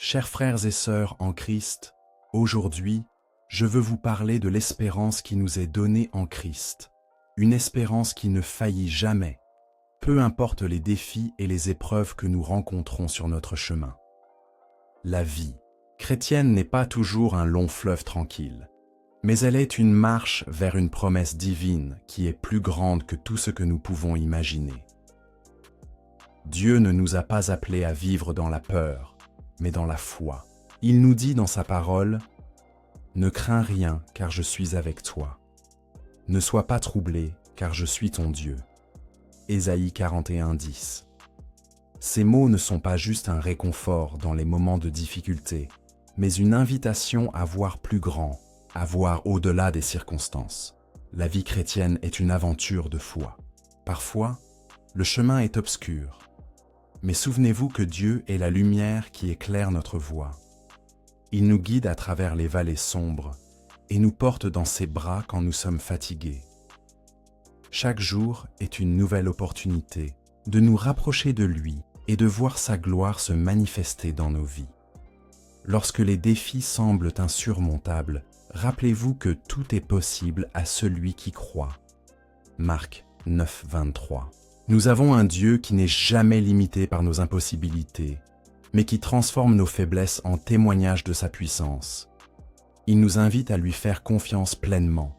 Chers frères et sœurs en Christ, aujourd'hui, je veux vous parler de l'espérance qui nous est donnée en Christ. Une espérance qui ne faillit jamais, peu importe les défis et les épreuves que nous rencontrons sur notre chemin. La vie chrétienne n'est pas toujours un long fleuve tranquille, mais elle est une marche vers une promesse divine qui est plus grande que tout ce que nous pouvons imaginer. Dieu ne nous a pas appelés à vivre dans la peur, mais dans la foi. Il nous dit dans sa parole, « Ne crains rien, car je suis avec toi. Ne sois pas troublé, car je suis ton Dieu. » Ésaïe 41, 10. Ces mots ne sont pas juste un réconfort dans les moments de difficulté, mais une invitation à voir plus grand, à voir au-delà des circonstances. La vie chrétienne est une aventure de foi. Parfois, le chemin est obscur, mais souvenez-vous que Dieu est la lumière qui éclaire notre voie. Il nous guide à travers les vallées sombres et nous porte dans ses bras quand nous sommes fatigués. Chaque jour est une nouvelle opportunité de nous rapprocher de lui et de voir sa gloire se manifester dans nos vies. Lorsque les défis semblent insurmontables, rappelez-vous que tout est possible à celui qui croit. Marc 9, 23. Nous avons un Dieu qui n'est jamais limité par nos impossibilités, mais qui transforme nos faiblesses en témoignage de sa puissance. Il nous invite à lui faire confiance pleinement,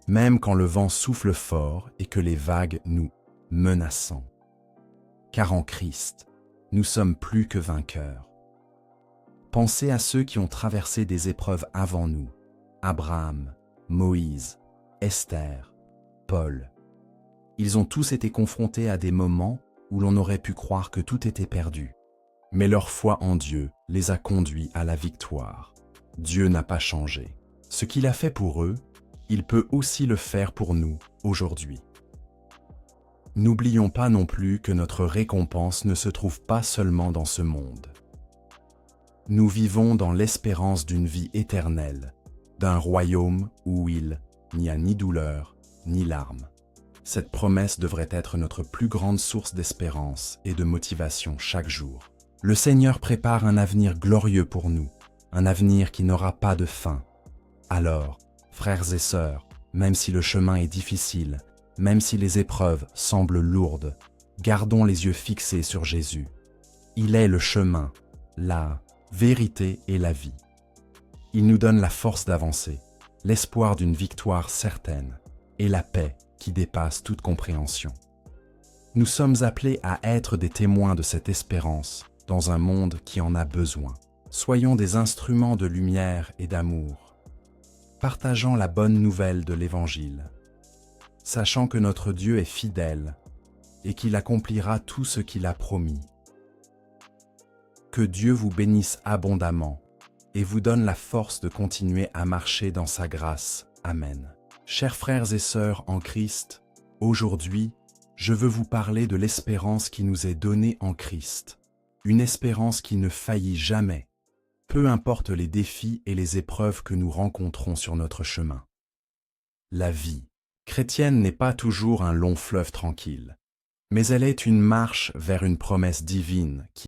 même quand le vent souffle fort et que les vagues nous menacent. Car en Christ, nous sommes plus que vainqueurs. Pensez à ceux qui ont traversé des épreuves avant nous, Abraham, Moïse, Esther, Paul. Ils ont tous été confrontés à des moments où l'on aurait pu croire que tout était perdu. Mais leur foi en Dieu les a conduits à la victoire. Dieu n'a pas changé. Ce qu'il a fait pour eux, il peut aussi le faire pour nous aujourd'hui. N'oublions pas non plus que notre récompense ne se trouve pas seulement dans ce monde. Nous vivons dans l'espérance d'une vie éternelle, d'un royaume où il n'y a ni douleur ni larmes. Cette promesse devrait être notre plus grande source d'espérance et de motivation chaque jour. Le Seigneur prépare un avenir glorieux pour nous, un avenir qui n'aura pas de fin. Alors, frères et sœurs, même si le chemin est difficile, même si les épreuves semblent lourdes, gardons les yeux fixés sur Jésus. Il est le chemin, la vérité et la vie. Il nous donne la force d'avancer, l'espoir d'une victoire certaine et la paix qui dépasse toute compréhension. Nous sommes appelés à être des témoins de cette espérance dans un monde qui en a besoin. Soyons des instruments de lumière et d'amour, partageant la bonne nouvelle de l'Évangile, sachant que notre Dieu est fidèle et qu'il accomplira tout ce qu'il a promis. Que Dieu vous bénisse abondamment et vous donne la force de continuer à marcher dans sa grâce. Amen. Chers frères et sœurs en Christ, aujourd'hui, je veux vous parler de l'espérance qui nous est donnée en Christ. Une espérance qui ne faillit jamais, peu importe les défis et les épreuves que nous rencontrons sur notre chemin. La vie chrétienne n'est pas toujours un long fleuve tranquille, mais elle est une marche vers une promesse divine qui